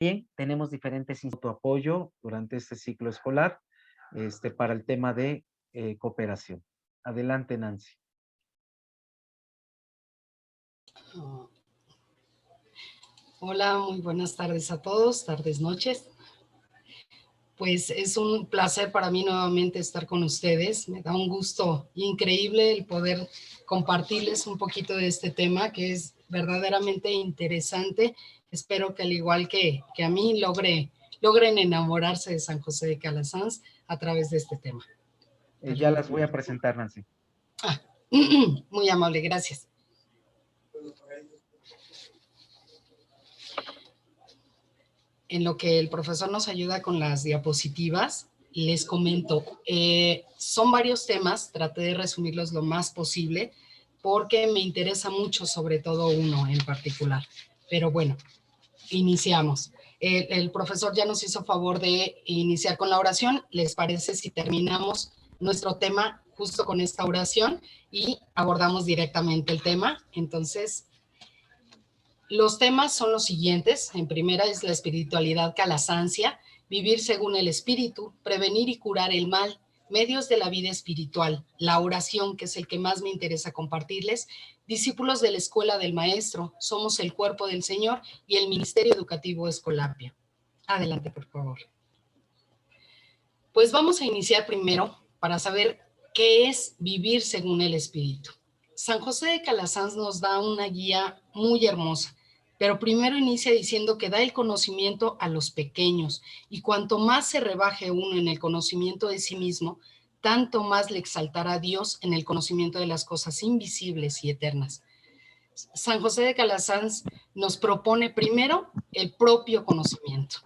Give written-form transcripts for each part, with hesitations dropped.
Bien, tenemos diferentes apoyo durante este ciclo escolar, para el tema de cooperación. Adelante, Nancy. Oh, hola, muy buenas tardes a todos, tardes, noches. Pues es un placer para mí nuevamente estar con ustedes. Me da un gusto increíble el poder compartirles un poquito de este tema que es verdaderamente interesante. Espero que al igual que a mí logren enamorarse de San José de Calasanz a través de este tema. Ya las Permítanme. voy a presentar, Nancy. Ah, muy amable, gracias. En lo que el profesor nos ayuda con las diapositivas, les comento, son varios temas, traté de resumirlos lo más posible, porque me interesa mucho sobre todo uno en particular. Pero bueno, iniciamos. El profesor ya nos hizo favor de iniciar con la oración. ¿Les parece si terminamos nuestro tema justo con esta oración y abordamos directamente el tema? Entonces, los temas son los siguientes. En primera es la espiritualidad calasancia, vivir según el espíritu, prevenir y curar el mal, medios de la vida espiritual, la oración, que es el que más me interesa compartirles, discípulos de la escuela del maestro, somos el cuerpo del Señor y el ministerio educativo Escolapia. Adelante, por favor. Pues vamos a iniciar primero para saber qué es vivir según el espíritu. San José de Calasanz nos da una guía muy hermosa, pero primero inicia diciendo que da el conocimiento a los pequeños y cuanto más se rebaje uno en el conocimiento de sí mismo, tanto más le exaltará a Dios en el conocimiento de las cosas invisibles y eternas. San José de Calasanz nos propone primero el propio conocimiento,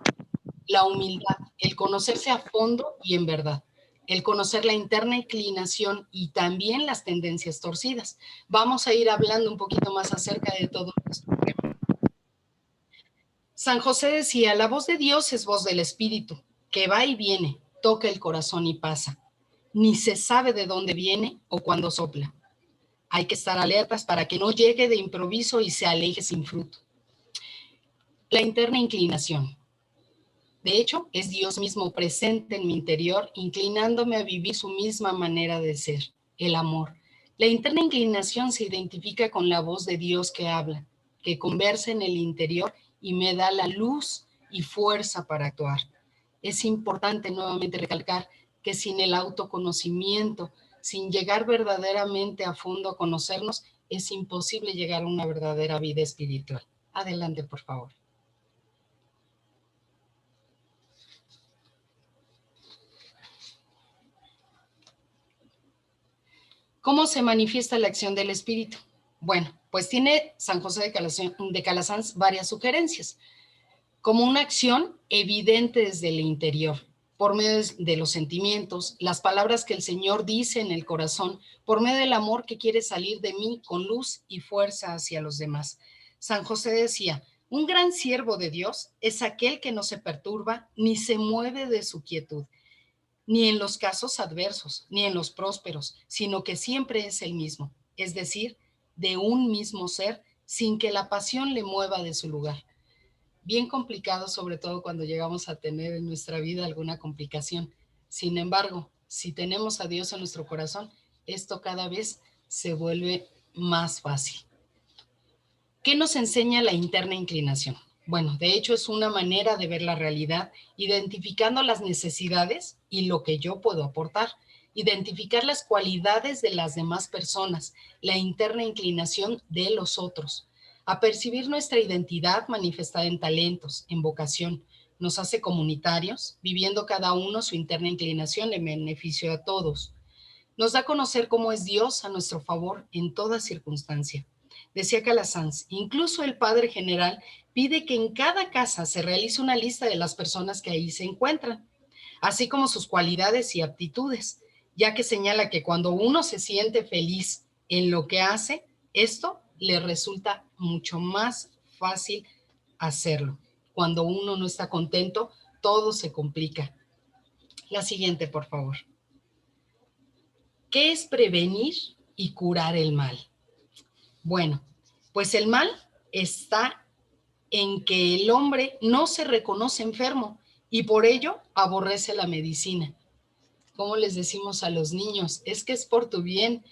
la humildad, el conocerse a fondo y en verdad, el conocer la interna inclinación y también las tendencias torcidas. Vamos a ir hablando un poquito más acerca de todo esto. San José decía, la voz de Dios es voz del Espíritu, que va y viene, toca el corazón y pasa. Ni se sabe de dónde viene o cuándo sopla. Hay que estar alertas para que no llegue de improviso y se aleje sin fruto. La interna inclinación. De hecho, es Dios mismo presente en mi interior, inclinándome a vivir su misma manera de ser, el amor. La interna inclinación se identifica con la voz de Dios que habla, que conversa en el interior y me da la luz y fuerza para actuar. Es importante nuevamente recalcar que sin el autoconocimiento, sin llegar verdaderamente a fondo a conocernos, es imposible llegar a una verdadera vida espiritual. Adelante, por favor. ¿Cómo se manifiesta la acción del espíritu? Bueno, pues tiene San José de Calasanz varias sugerencias, como una acción evidente desde el interior, por medio de los sentimientos, las palabras que el Señor dice en el corazón, por medio del amor que quiere salir de mí con luz y fuerza hacia los demás. San José decía, un gran siervo de Dios es aquel que no se perturba ni se mueve de su quietud, ni en los casos adversos, ni en los prósperos, sino que siempre es el mismo, es decir, de un mismo ser, sin que la pasión le mueva de su lugar. Bien complicado, sobre todo cuando llegamos a tener en nuestra vida alguna complicación. Sin embargo, si tenemos a Dios en nuestro corazón, esto cada vez se vuelve más fácil. ¿Qué nos enseña la interna inclinación? Bueno, de hecho es una manera de ver la realidad, identificando las necesidades y lo que yo puedo aportar, identificar las cualidades de las demás personas, la interna inclinación de los otros, a percibir nuestra identidad manifestada en talentos, en vocación, nos hace comunitarios, viviendo cada uno su interna inclinación en beneficio a todos. Nos da a conocer cómo es Dios a nuestro favor en toda circunstancia. Decía Calasanz, incluso el Padre General pide que en cada casa se realice una lista de las personas que ahí se encuentran, así como sus cualidades y aptitudes, ya que señala que cuando uno se siente feliz en lo que hace, esto le resulta mucho más fácil hacerlo. Cuando uno no está contento, todo se complica. La siguiente, por favor. ¿Qué es prevenir y curar el mal? Bueno, pues el mal está en que el hombre no se reconoce enfermo y por ello aborrece la medicina. ¿Cómo les decimos a los niños? Es que es por tu bien,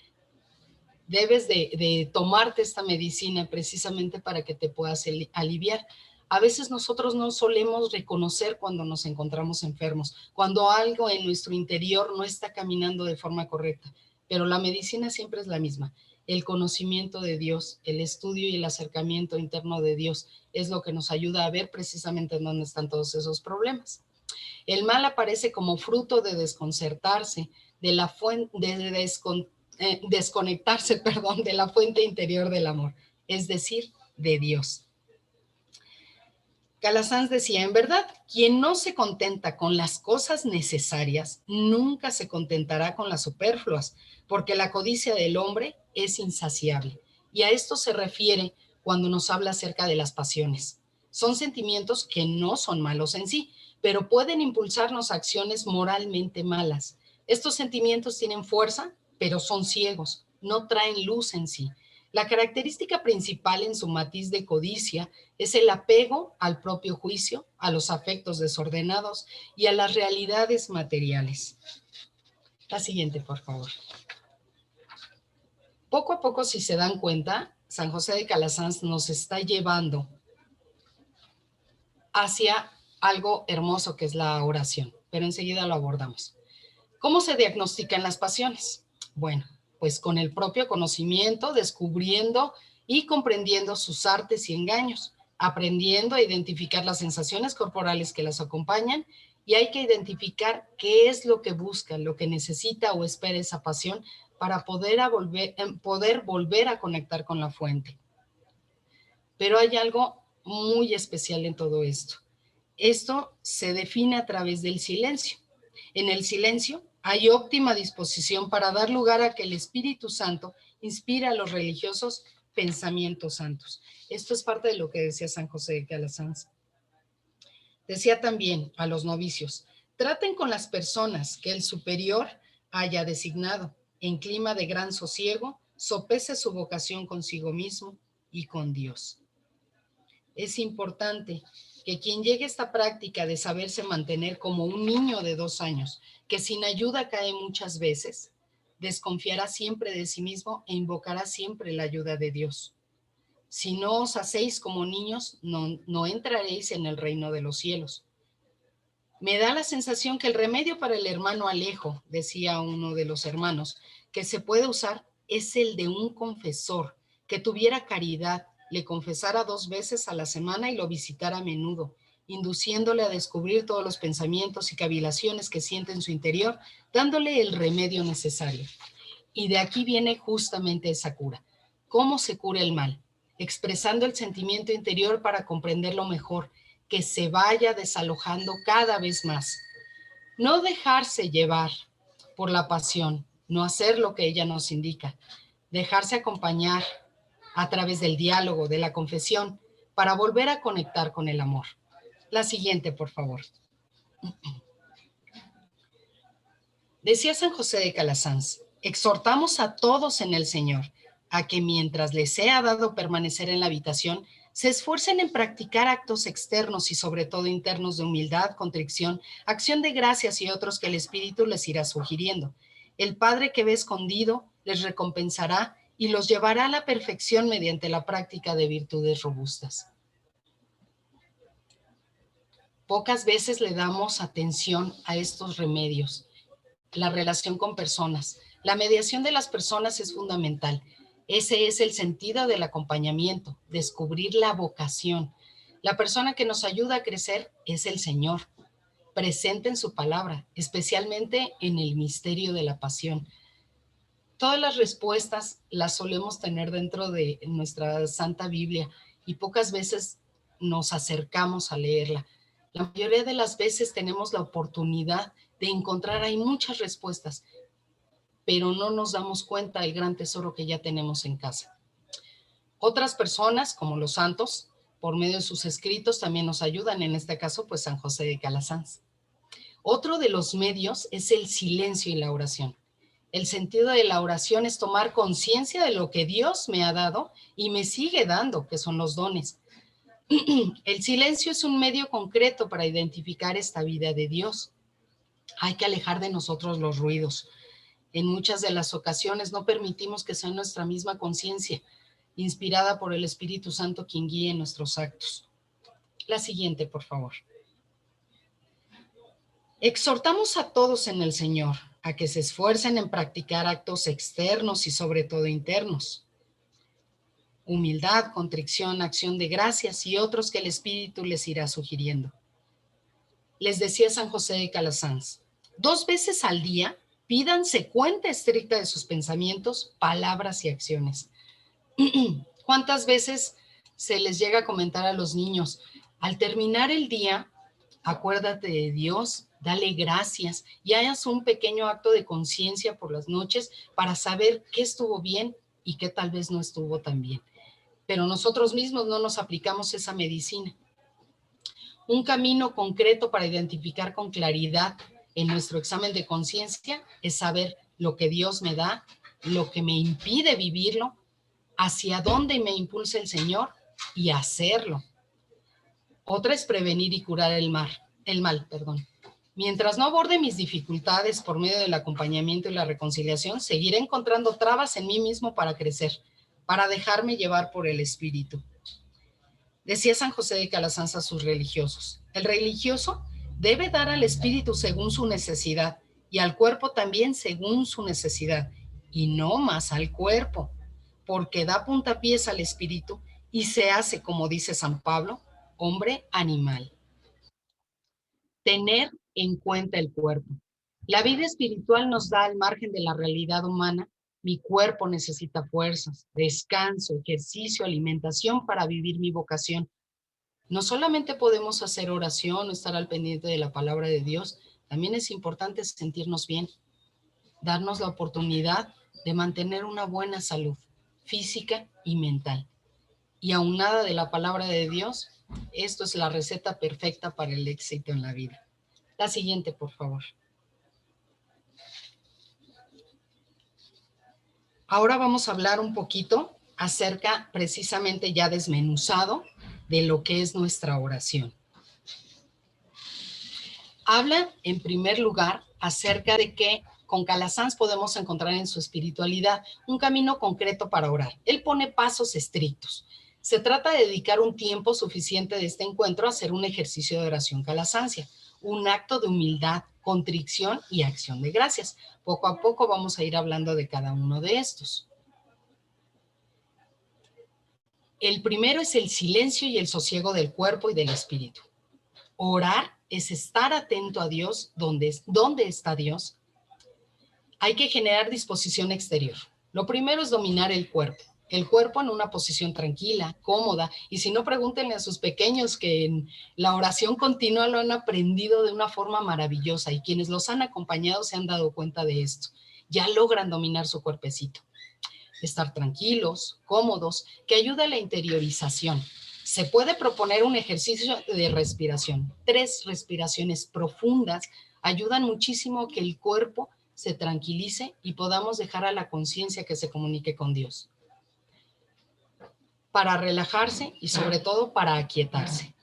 debes de tomarte esta medicina precisamente para que te puedas aliviar. A veces nosotros no solemos reconocer cuando nos encontramos enfermos, cuando algo en nuestro interior no está caminando de forma correcta, pero la medicina siempre es la misma. El conocimiento de Dios, el estudio y el acercamiento interno de Dios es lo que nos ayuda a ver precisamente en dónde están todos esos problemas. El mal aparece como fruto de desconcertarse, de la fuente, desconectarse, perdón, de la fuente interior del amor, es decir, de Dios. Calasanz decía, en verdad, quien no se contenta con las cosas necesarias, nunca se contentará con las superfluas, porque la codicia del hombre es insaciable. Y a esto se refiere cuando nos habla acerca de las pasiones. Son sentimientos que no son malos en sí, pero pueden impulsarnos a acciones moralmente malas. Estos sentimientos tienen fuerza, pero son ciegos, no traen luz en sí. La característica principal en su matiz de codicia es el apego al propio juicio, a los afectos desordenados y a las realidades materiales. La siguiente, por favor. Poco a poco, si se dan cuenta, San José de Calasanz nos está llevando hacia algo hermoso que es la oración, pero enseguida lo abordamos. ¿Cómo se diagnostican las pasiones? Bueno, pues con el propio conocimiento, descubriendo y comprendiendo sus artes y engaños, aprendiendo a identificar las sensaciones corporales que las acompañan, y hay que identificar qué es lo que busca, lo que necesita o espera esa pasión para poder volver a conectar con la fuente. Pero hay algo muy especial en todo esto. Esto se define a través del silencio. En el silencio hay óptima disposición para dar lugar a que el Espíritu Santo inspire a los religiosos pensamientos santos. Esto es parte de lo que decía San José de Calasanz. Decía también a los novicios, traten con las personas que el superior haya designado. En clima de gran sosiego, sopese su vocación consigo mismo y con Dios. Es importante que quien llegue a esta práctica de saberse mantener como un niño de 2 años, que sin ayuda cae muchas veces, desconfiará siempre de sí mismo e invocará siempre la ayuda de Dios. Si no os hacéis como niños, no entraréis en el reino de los cielos. Me da la sensación que el remedio para el hermano Alejo, decía uno de los hermanos, que se puede usar es el de un confesor que tuviera caridad, le confesara 2 veces a la semana y lo visitara a menudo, induciéndole a descubrir todos los pensamientos y cavilaciones que siente en su interior, dándole el remedio necesario. Y de aquí viene justamente esa cura. ¿Cómo se cura el mal? Expresando el sentimiento interior para comprenderlo mejor, que se vaya desalojando cada vez más. No dejarse llevar por la pasión, no hacer lo que ella nos indica, dejarse acompañar a través del diálogo, de la confesión, para volver a conectar con el amor. La siguiente, por favor. Decía San José de Calasanz, exhortamos a todos en el Señor a que mientras les sea dado permanecer en la habitación, se esfuercen en practicar actos externos y sobre todo internos de humildad, contrición, acción de gracias y otros que el Espíritu les irá sugiriendo. El Padre que ve escondido les recompensará y los llevará a la perfección mediante la práctica de virtudes robustas. Pocas veces le damos atención a estos remedios. La relación con personas. La mediación de las personas es fundamental. Ese es el sentido del acompañamiento, descubrir la vocación. La persona que nos ayuda a crecer es el Señor, presente en su palabra, especialmente en el misterio de la pasión. Todas las respuestas las solemos tener dentro de nuestra Santa Biblia y pocas veces nos acercamos a leerla. La mayoría de las veces tenemos la oportunidad de encontrar ahí muchas respuestas, pero no nos damos cuenta del gran tesoro que ya tenemos en casa. Otras personas, como los santos, por medio de sus escritos también nos ayudan, en este caso, pues San José de Calasanz. Otro de los medios es el silencio y la oración. El sentido de la oración es tomar conciencia de lo que Dios me ha dado y me sigue dando, que son los dones. El silencio es un medio concreto para identificar esta vida de Dios. Hay que alejar de nosotros los ruidos. En muchas de las ocasiones no permitimos que sea nuestra misma conciencia, inspirada por el Espíritu Santo, quien guíe nuestros actos. La siguiente, por favor. Exhortamos a todos en el Señor a que se esfuercen en practicar actos externos y sobre todo internos. Humildad, contrición, acción de gracias y otros que el Espíritu les irá sugiriendo. Les decía San José de Calasanz, 2 veces al día pídanse cuenta estricta de sus pensamientos, palabras y acciones. ¿Cuántas veces se les llega a comentar a los niños? Al terminar el día, acuérdate de Dios, dale gracias y hagas un pequeño acto de conciencia por las noches para saber qué estuvo bien y qué tal vez no estuvo tan bien. Pero nosotros mismos no nos aplicamos esa medicina. Un camino concreto para identificar con claridad en nuestro examen de conciencia es saber lo que Dios me da, lo que me impide vivirlo, hacia dónde me impulsa el Señor y hacerlo. Otra es prevenir y curar el mal. Mientras no aborde mis dificultades por medio del acompañamiento y la reconciliación, seguiré encontrando trabas en mí mismo para crecer, para dejarme llevar por el Espíritu. Decía San José de Calasanz a sus religiosos, el religioso debe dar al espíritu según su necesidad y al cuerpo también según su necesidad, y no más al cuerpo, porque da puntapiés al espíritu y se hace, como dice San Pablo, hombre animal. Tener en cuenta el cuerpo. La vida espiritual nos da al margen de la realidad humana. Mi cuerpo necesita fuerzas, descanso, ejercicio, alimentación para vivir mi vocación. No solamente podemos hacer oración o estar al pendiente de la palabra de Dios, también es importante sentirnos bien, darnos la oportunidad de mantener una buena salud física y mental. Y aunada de la palabra de Dios, esto es la receta perfecta para el éxito en la vida. La siguiente, por favor. Ahora vamos a hablar un poquito acerca, precisamente ya desmenuzado, de lo que es nuestra oración. Habla, en primer lugar, acerca de que con Calasanz podemos encontrar en su espiritualidad un camino concreto para orar. Él pone pasos estrictos. Se trata de dedicar un tiempo suficiente de este encuentro a hacer un ejercicio de oración calasancia, un acto de humildad, contrición y acción de gracias. Poco a poco vamos a ir hablando de cada uno de estos. El primero es el silencio y el sosiego del cuerpo y del espíritu. Orar es estar atento a Dios. ¿Dónde está Dios? Hay que generar disposición exterior. Lo primero es dominar el cuerpo. El cuerpo en una posición tranquila, cómoda. Y si no, pregúntenle a sus pequeños que en la oración continua lo han aprendido de una forma maravillosa. Y quienes los han acompañado se han dado cuenta de esto. Ya logran dominar su cuerpecito. Estar tranquilos, cómodos, que ayuda a la interiorización. Se puede proponer un ejercicio de respiración. 3 respiraciones profundas ayudan muchísimo a que el cuerpo se tranquilice y podamos dejar a la conciencia que se comunique con Dios. Para relajarse y sobre todo para aquietarse.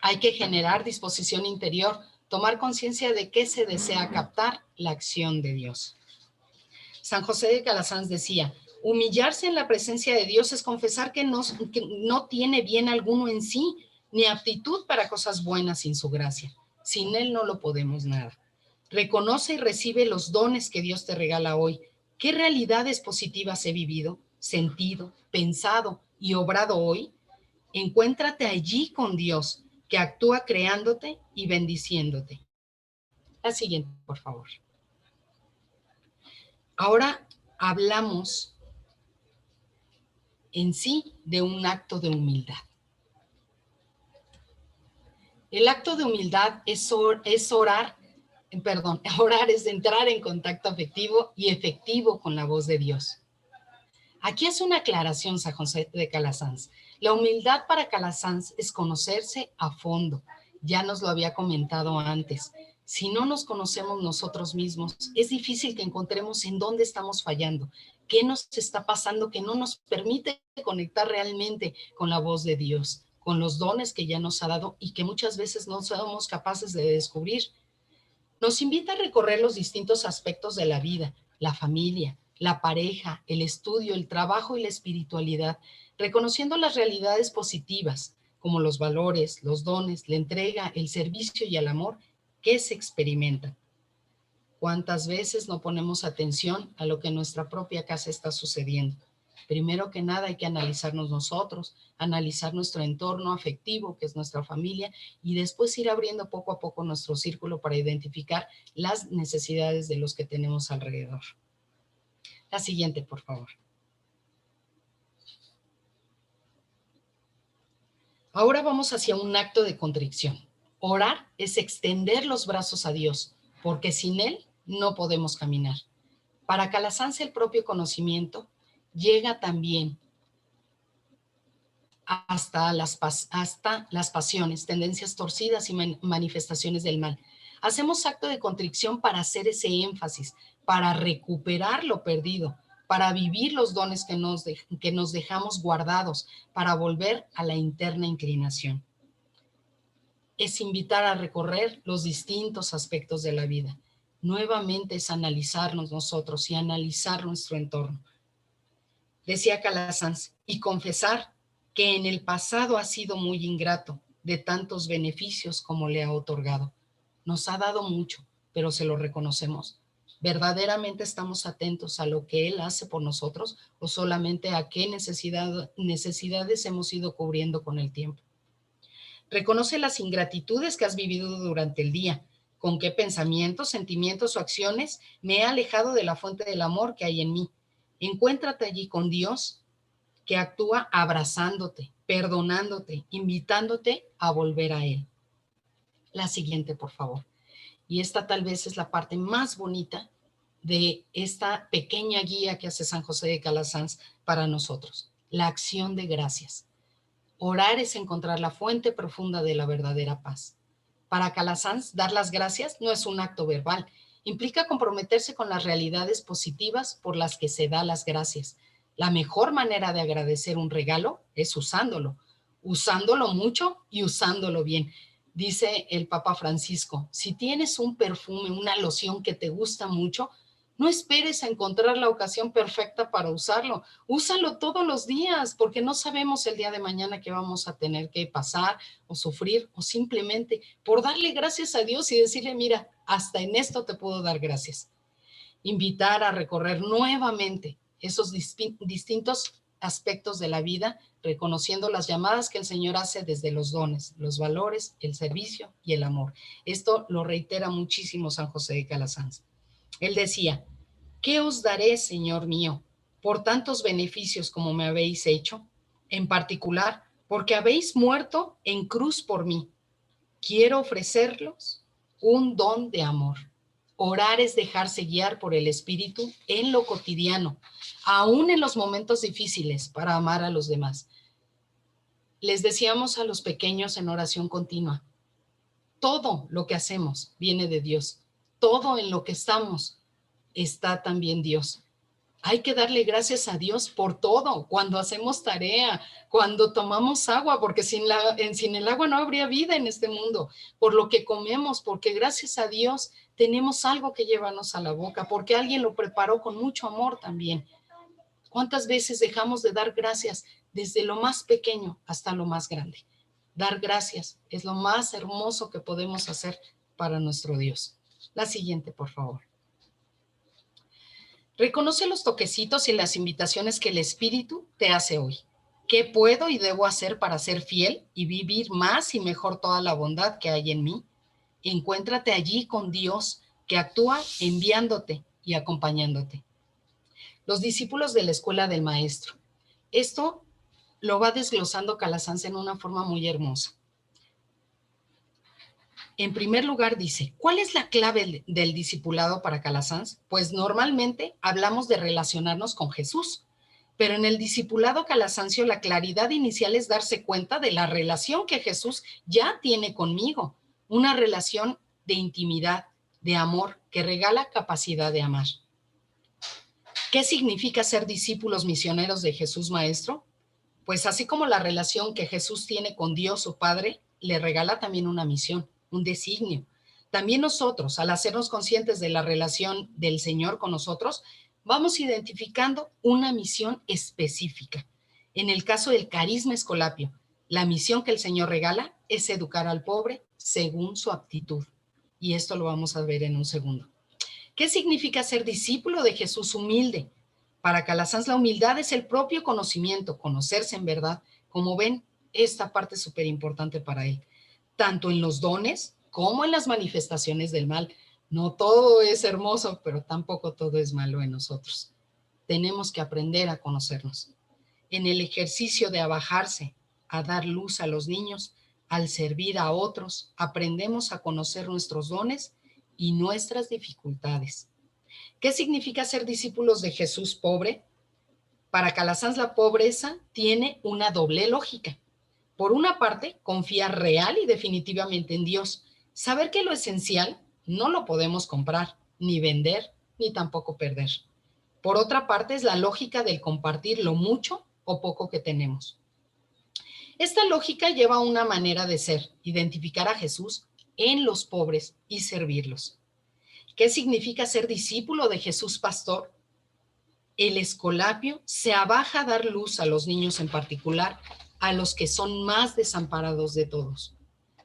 Hay que generar disposición interior, tomar conciencia de qué se desea captar, la acción de Dios. San José de Calasanz decía, humillarse en la presencia de Dios es confesar que no tiene bien alguno en sí, ni aptitud para cosas buenas sin su gracia. Sin Él no lo podemos nada. Reconoce y recibe los dones que Dios te regala hoy. ¿Qué realidades positivas he vivido, sentido, pensado y obrado hoy? Encuéntrate allí con Dios, que actúa creándote y bendiciéndote. La siguiente, por favor. Ahora hablamos en sí de un acto de humildad. El acto de humildad orar es entrar en contacto afectivo y efectivo con la voz de Dios. Aquí hace una aclaración San José de Calasanz. La humildad para Calasanz es conocerse a fondo. Ya nos lo había comentado antes. Si no nos conocemos nosotros mismos, es difícil que encontremos en dónde estamos fallando, qué nos está pasando que no nos permite conectar realmente con la voz de Dios, con los dones que ya nos ha dado y que muchas veces no somos capaces de descubrir. Nos invita a recorrer los distintos aspectos de la vida, la familia, la pareja, el estudio, el trabajo y la espiritualidad, reconociendo las realidades positivas, como los valores, los dones, la entrega, el servicio y el amor que se experimentan. ¿Cuántas veces no ponemos atención a lo que en nuestra propia casa está sucediendo? Primero que nada hay que analizarnos nosotros, analizar nuestro entorno afectivo, que es nuestra familia, y después ir abriendo poco a poco nuestro círculo para identificar las necesidades de los que tenemos alrededor. La siguiente, por favor. Ahora vamos hacia un acto de contrición. Orar es extender los brazos a Dios, porque sin Él no podemos caminar. Para Calasanz el propio conocimiento llega también hasta las pasiones, tendencias torcidas y manifestaciones del mal. Hacemos acto de contrición para hacer ese énfasis, para recuperar lo perdido, para vivir los dones que nos dejamos guardados, para volver a la interna inclinación. Es invitar a recorrer los distintos aspectos de la vida. Nuevamente es analizarnos nosotros y analizar nuestro entorno. Decía Calasanz, y confesar que en el pasado ha sido muy ingrato de tantos beneficios como le ha otorgado. Nos ha dado mucho, pero se lo reconocemos. ¿Verdaderamente estamos atentos a lo que Él hace por nosotros o solamente a qué necesidades hemos ido cubriendo con el tiempo? Reconoce las ingratitudes que has vivido durante el día, con qué pensamientos, sentimientos o acciones me he alejado de la fuente del amor que hay en mí. Encuéntrate allí con Dios, que actúa abrazándote, perdonándote, invitándote a volver a Él. La siguiente, por favor. Y esta tal vez es la parte más bonita de esta pequeña guía que hace San José de Calasanz para nosotros. La acción de gracias. Orar es encontrar la fuente profunda de la verdadera paz. Para Calasanz, dar las gracias no es un acto verbal. Implica comprometerse con las realidades positivas por las que se da las gracias. La mejor manera de agradecer un regalo es usándolo mucho y usándolo bien. Dice el Papa Francisco, si tienes un perfume, una loción que te gusta mucho, no esperes a encontrar la ocasión perfecta para usarlo. Úsalo todos los días, porque no sabemos el día de mañana qué vamos a tener que pasar o sufrir, o simplemente por darle gracias a Dios y decirle, mira, hasta en esto te puedo dar gracias. Invitar a recorrer nuevamente esos distintos aspectos de la vida, reconociendo las llamadas que el Señor hace desde los dones, los valores, el servicio y el amor. Esto lo reitera muchísimo San José de Calasanz. Él decía, ¿qué os daré, Señor mío, por tantos beneficios como me habéis hecho? En particular, porque habéis muerto en cruz por mí. Quiero ofrecerlos un don de amor. Orar es dejarse guiar por el Espíritu en lo cotidiano, aún en los momentos difíciles, para amar a los demás. Les decíamos a los pequeños en oración continua, todo lo que hacemos viene de Dios. Todo en lo que estamos está también Dios. Hay que darle gracias a Dios por todo, cuando hacemos tarea, cuando tomamos agua, porque sin el agua no habría vida en este mundo, por lo que comemos, porque gracias a Dios tenemos algo que llevarnos a la boca, porque alguien lo preparó con mucho amor también. ¿Cuántas veces dejamos de dar gracias desde lo más pequeño hasta lo más grande? Dar gracias es lo más hermoso que podemos hacer para nuestro Dios. La siguiente, por favor. Reconoce los toquecitos y las invitaciones que el Espíritu te hace hoy. ¿Qué puedo y debo hacer para ser fiel y vivir más y mejor toda la bondad que hay en mí? Encuéntrate allí con Dios, que actúa enviándote y acompañándote. Los discípulos de la escuela del maestro. Esto lo va desglosando Calasanz en una forma muy hermosa. En primer lugar dice, ¿cuál es la clave del discipulado para Calasanz? Pues normalmente hablamos de relacionarnos con Jesús, pero en el discipulado calasancio la claridad inicial es darse cuenta de la relación que Jesús ya tiene conmigo, una relación de intimidad, de amor, que regala capacidad de amar. ¿Qué significa ser discípulos misioneros de Jesús Maestro? Pues así como la relación que Jesús tiene con Dios su Padre, le regala también una misión, un designio. También nosotros, al hacernos conscientes de la relación del Señor con nosotros, vamos identificando una misión específica. En el caso del carisma escolapio, la misión que el Señor regala es educar al pobre según su aptitud. Y esto lo vamos a ver en un segundo. ¿Qué significa ser discípulo de Jesús humilde? Para Calasanz, la humildad es el propio conocimiento, conocerse en verdad. Como ven, esta parte es súper importante para él, tanto en los dones como en las manifestaciones del mal. No todo es hermoso, pero tampoco todo es malo en nosotros. Tenemos que aprender a conocernos. En el ejercicio de abajarse, a dar luz a los niños, al servir a otros, aprendemos a conocer nuestros dones y nuestras dificultades. ¿Qué significa ser discípulos de Jesús pobre? Para Calasanz, la pobreza tiene una doble lógica. Por una parte, confiar real y definitivamente en Dios. Saber que lo esencial no lo podemos comprar, ni vender, ni tampoco perder. Por otra parte, es la lógica del compartir lo mucho o poco que tenemos. Esta lógica lleva a una manera de ser, identificar a Jesús en los pobres y servirlos. ¿Qué significa ser discípulo de Jesús pastor? El escolapio se abaja a dar luz a los niños en particular, a los que son más desamparados de todos.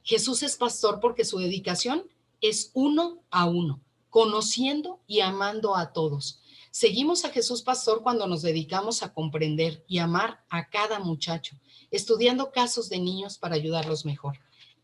Jesús es pastor porque su dedicación es uno a uno, conociendo y amando a todos. Seguimos a Jesús pastor cuando nos dedicamos a comprender y amar a cada muchacho, estudiando casos de niños para ayudarlos mejor.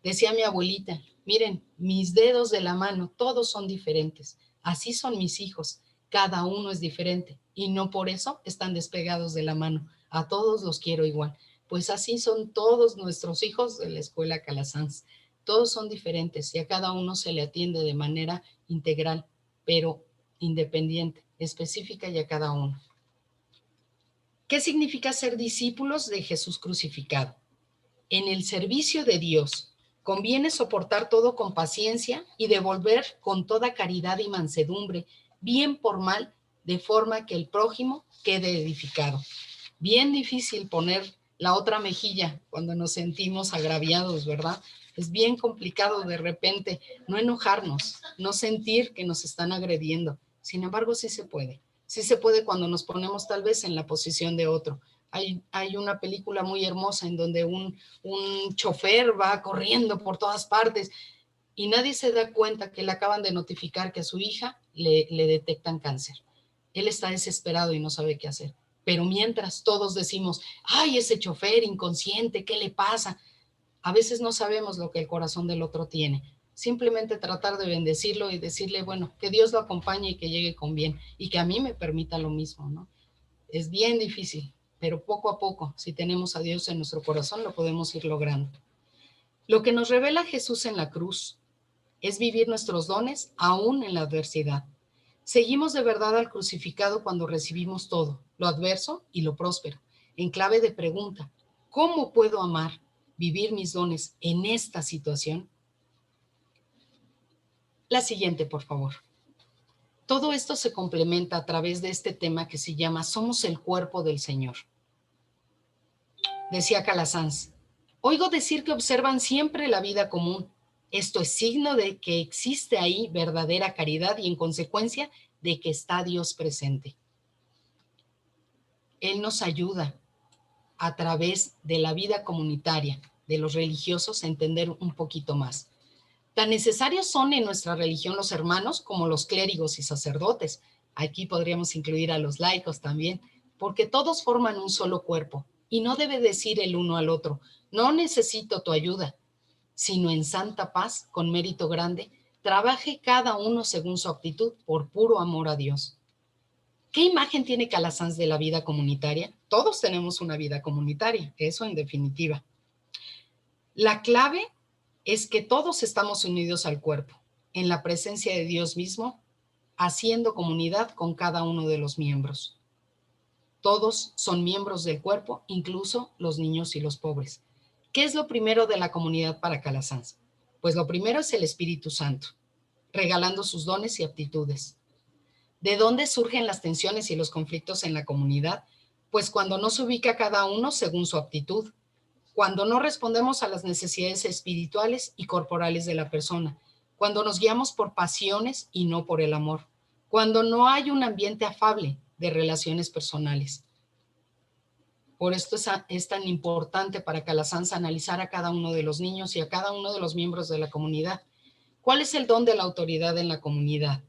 Decía mi abuelita, miren, mis dedos de la mano, todos son diferentes. Así son mis hijos, cada uno es diferente y no por eso están despegados de la mano. A todos los quiero igual. Pues así son todos nuestros hijos de la escuela Calasanz. Todos son diferentes y a cada uno se le atiende de manera integral, pero independiente, específica y a cada uno. ¿Qué significa ser discípulos de Jesús crucificado? En el servicio de Dios conviene soportar todo con paciencia y devolver con toda caridad y mansedumbre, bien por mal, de forma que el prójimo quede edificado. Bien difícil poner la otra mejilla cuando nos sentimos agraviados, ¿verdad? Es bien complicado de repente no enojarnos, no sentir que nos están agrediendo. Sin embargo, sí se puede. Sí se puede cuando nos ponemos tal vez en la posición de otro. Hay una película muy hermosa en donde un chofer va corriendo por todas partes y nadie se da cuenta que le acaban de notificar que a su hija le detectan cáncer. Él está desesperado y no sabe qué hacer. Pero mientras todos decimos, ay, ese chofer inconsciente, ¿qué le pasa? A veces no sabemos lo que el corazón del otro tiene. Simplemente tratar de bendecirlo y decirle, bueno, que Dios lo acompañe y que llegue con bien y que a mí me permita lo mismo, ¿no? Es bien difícil, pero poco a poco, si tenemos a Dios en nuestro corazón, lo podemos ir logrando. Lo que nos revela Jesús en la cruz es vivir nuestros dones aún en la adversidad. Seguimos de verdad al crucificado cuando recibimos todo, lo adverso y lo próspero, en clave de pregunta, ¿cómo puedo amar, vivir mis dones en esta situación? La siguiente, por favor. Todo esto se complementa a través de este tema que se llama Somos el cuerpo del Señor. Decía Calasanz, oigo decir que observan siempre la vida común. Esto es signo de que existe ahí verdadera caridad y en consecuencia de que está Dios presente. Él nos ayuda a través de la vida comunitaria de los religiosos a entender un poquito más. Tan necesarios son en nuestra religión los hermanos como los clérigos y sacerdotes. Aquí podríamos incluir a los laicos también, porque todos forman un solo cuerpo y no debe decir el uno al otro, no necesito tu ayuda, sino en santa paz, con mérito grande, trabaje cada uno según su actitud por puro amor a Dios. ¿Qué imagen tiene Calasanz de la vida comunitaria? Todos tenemos una vida comunitaria, eso en definitiva. La clave es que todos estamos unidos al cuerpo, en la presencia de Dios mismo, haciendo comunidad con cada uno de los miembros. Todos son miembros del cuerpo, incluso los niños y los pobres. ¿Qué es lo primero de la comunidad para Calasanz? Pues lo primero es el Espíritu Santo, regalando sus dones y aptitudes. ¿De dónde surgen las tensiones y los conflictos en la comunidad? Pues cuando no se ubica cada uno según su aptitud, cuando no respondemos a las necesidades espirituales y corporales de la persona, cuando nos guiamos por pasiones y no por el amor, cuando no hay un ambiente afable de relaciones personales. Por esto es tan importante para Calasanz analizar a cada uno de los niños y a cada uno de los miembros de la comunidad. ¿Cuál es el don de la autoridad en la comunidad?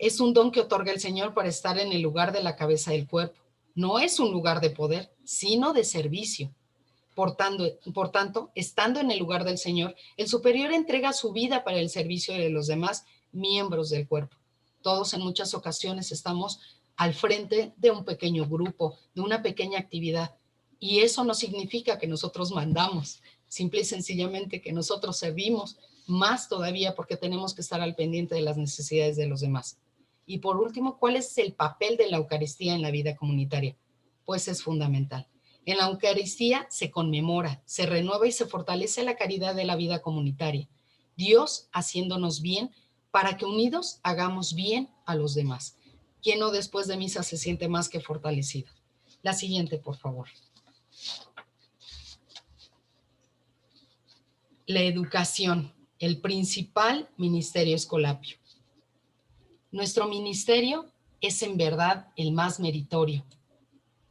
Es un don que otorga el Señor para estar en el lugar de la cabeza del cuerpo. No es un lugar de poder, sino de servicio. Por tanto, estando en el lugar del Señor, el superior entrega su vida para el servicio de los demás miembros del cuerpo. Todos en muchas ocasiones estamos al frente de un pequeño grupo, de una pequeña actividad, y eso no significa que nosotros mandamos, simple y sencillamente que nosotros servimos, más todavía porque tenemos que estar al pendiente de las necesidades de los demás. Y por último, ¿cuál es el papel de la Eucaristía en la vida comunitaria? Pues es fundamental. En la Eucaristía se conmemora, se renueva y se fortalece la caridad de la vida comunitaria. Dios haciéndonos bien para que unidos hagamos bien a los demás. ¿Quién no después de misa se siente más que fortalecido? La siguiente, por favor. La educación, el principal ministerio escolapio. Nuestro ministerio es en verdad el más meritorio,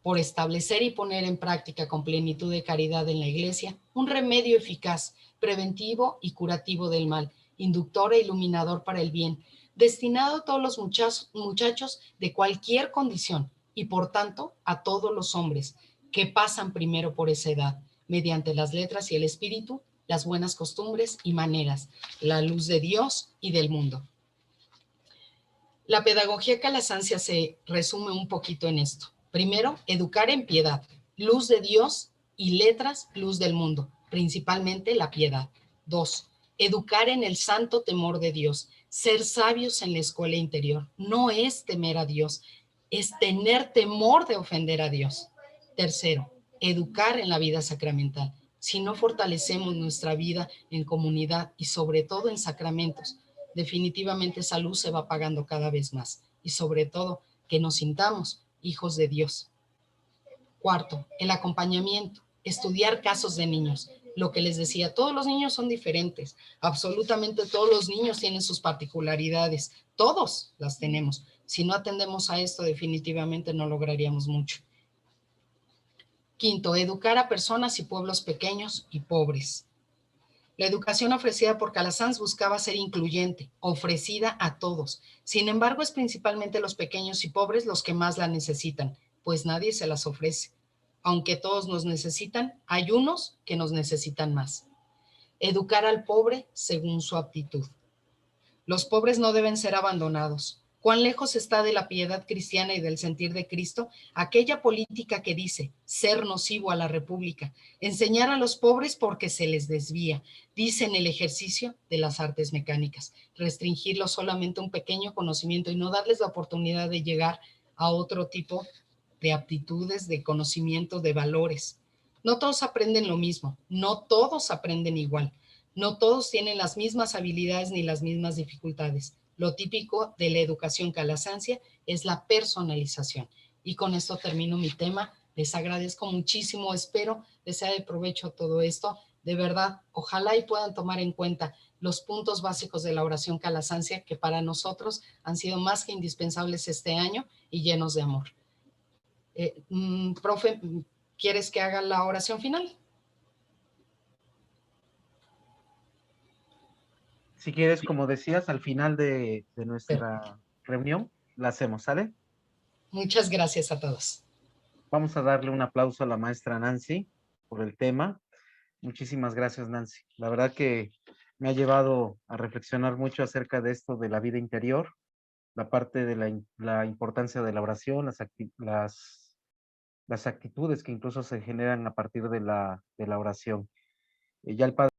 por establecer y poner en práctica con plenitud de caridad en la Iglesia un remedio eficaz, preventivo y curativo del mal, inductor e iluminador para el bien, destinado a todos los muchachos de cualquier condición y por tanto a todos los hombres que pasan primero por esa edad, mediante las letras y el espíritu, las buenas costumbres y maneras, la luz de Dios y del mundo. La pedagogía calasancia se resume un poquito en esto. Primero, educar en piedad, luz de Dios, y letras, luz del mundo, principalmente la piedad. 2, educar en el santo temor de Dios, ser sabios en la escuela interior. No es temer a Dios, es tener temor de ofender a Dios. Tercero, educar en la vida sacramental. Si no fortalecemos nuestra vida en comunidad y sobre todo en sacramentos, definitivamente esa luz se va apagando cada vez más y sobre todo que nos sintamos hijos de Dios. Cuarto, el acompañamiento, estudiar casos de niños. Lo que les decía, todos los niños son diferentes, absolutamente todos los niños tienen sus particularidades, todos las tenemos. Si no atendemos a esto, definitivamente no lograríamos mucho. Quinto, educar a personas y pueblos pequeños y pobres. La educación ofrecida por Calasanz buscaba ser incluyente, ofrecida a todos. Sin embargo, es principalmente los pequeños y pobres los que más la necesitan, pues nadie se las ofrece. Aunque todos nos necesitan, hay unos que nos necesitan más. Educar al pobre según su aptitud. Los pobres no deben ser abandonados. ¿Cuán lejos está de la piedad cristiana y del sentir de Cristo aquella política que dice ser nocivo a la República, enseñar a los pobres porque se les desvía, dice en el ejercicio de las artes mecánicas, restringirlos solamente a un pequeño conocimiento y no darles la oportunidad de llegar a otro tipo de aptitudes, de conocimiento, de valores? No todos aprenden lo mismo, no todos aprenden igual. No todos tienen las mismas habilidades ni las mismas dificultades. Lo típico de la educación calasancia es la personalización. Y con esto termino mi tema. Les agradezco muchísimo. Espero les sea de provecho todo esto. De verdad, ojalá y puedan tomar en cuenta los puntos básicos de la oración calasancia que para nosotros han sido más que indispensables este año y llenos de amor. Profe, ¿quieres que haga la oración final? Si quieres, como decías, al final de Perfecto. nuestra reunión, la hacemos, ¿sale? Muchas gracias a todos. Vamos a darle un aplauso a la maestra Nancy por el tema. Muchísimas gracias, Nancy. La verdad que me ha llevado a reflexionar mucho acerca de esto de la vida interior, la parte de la importancia de la oración, las actitudes que incluso se generan a partir de la oración. Ya el padre